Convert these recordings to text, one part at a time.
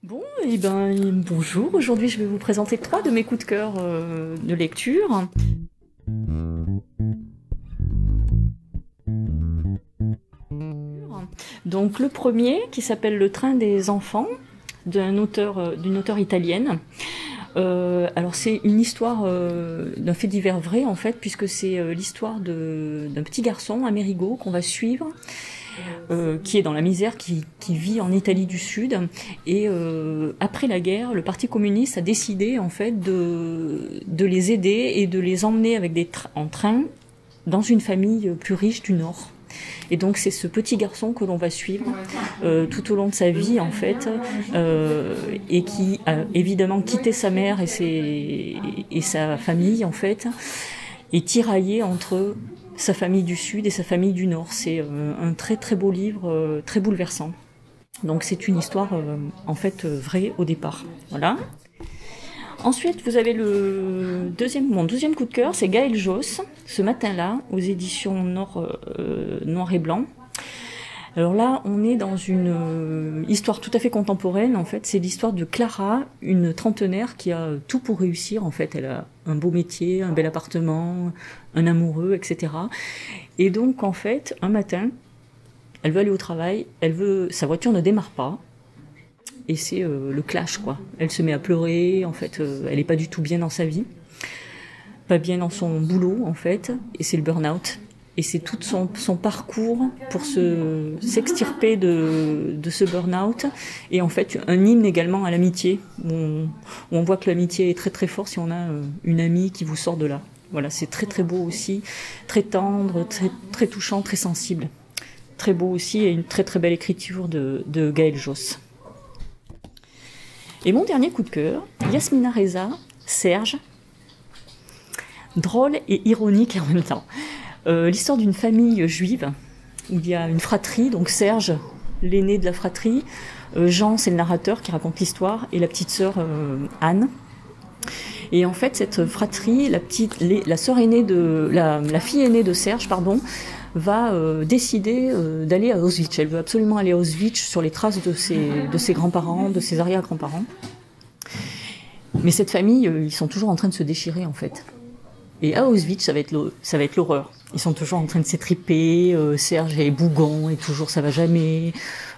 Bon, et ben bonjour, aujourd'hui je vais vous présenter 3 de mes coups de cœur de lecture. Donc le premier qui s'appelle Le train des enfants d'une auteure italienne. Alors c'est une histoire d'un fait divers vrai en fait, puisque c'est l'histoire d'un petit garçon, Amerigo, qu'on va suivre, qui est dans la misère, qui vit en Italie du Sud. Et après la guerre, le Parti communiste a décidé en fait de les aider et de les emmener avec en train dans une famille plus riche du Nord. Et donc c'est ce petit garçon que l'on va suivre tout au long de sa vie en fait, et qui a évidemment quitté sa mère et sa famille en fait, et tiraillé entre sa famille du Sud et sa famille du Nord. C'est un très très beau livre, très bouleversant. Donc c'est une histoire en fait vraie au départ. Voilà. Ensuite, vous avez mon deuxième coup de cœur, c'est Gaël Josse, Ce matin-là, aux éditions Noir et Blanc. Alors là, on est dans une histoire tout à fait contemporaine, en fait. C'est l'histoire de Clara, une trentenaire qui a tout pour réussir, en fait. Elle a un beau métier, un bel appartement, un amoureux, etc. Et donc, en fait, un matin, elle veut aller au travail, sa voiture ne démarre pas. Et c'est le clash, quoi. Elle se met à pleurer, en fait, elle est pas du tout bien dans sa vie, pas bien dans son boulot, en fait, et c'est le burn-out. Et c'est tout son parcours pour s'extirper de ce burn-out. Et en fait, un hymne également à l'amitié, où on voit que l'amitié est très très forte si on a une amie qui vous sort de là. Voilà, c'est très très beau aussi, très tendre, très, très touchant, très sensible. Très beau aussi, et une très très belle écriture de Gaël Josse. Et mon dernier coup de cœur, Yasmina Reza, Serge, drôle et ironique en même temps. L'histoire d'une famille juive, où il y a une fratrie, donc Serge, l'aîné de la fratrie, Jean, c'est le narrateur qui raconte l'histoire, et la petite sœur Anne. Et en fait, cette fratrie, la fille aînée de Serge, va décider d'aller à Auschwitz. Elle veut absolument aller à Auschwitz sur les traces de ses grands-parents, de ses arrière-grands-parents. Mais cette famille, ils sont toujours en train de se déchirer en fait. Et à Auschwitz, ça va être l'horreur. Ils sont toujours en train de s'étriper, Serge est bougon et toujours ça va jamais.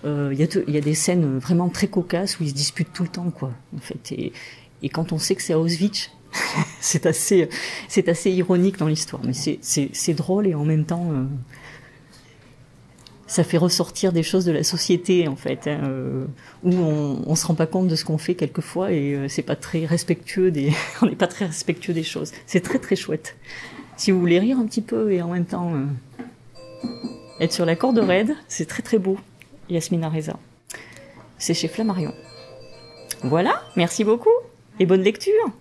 Il y a des scènes vraiment très cocasses où ils se disputent tout le temps, quoi. En fait, et quand on sait que c'est à Auschwitz, c'est assez ironique dans l'histoire, mais c'est drôle et en même temps ça fait ressortir des choses de la société en fait, où on se rend pas compte de ce qu'on fait quelquefois, et c'est pas très respectueux on n'est pas très respectueux des choses. C'est très très chouette. Si vous voulez rire un petit peu et en même temps être sur la corde raide, c'est très très beau. Yasmina Reza. C'est chez Flammarion. Voilà, merci beaucoup et bonne lecture.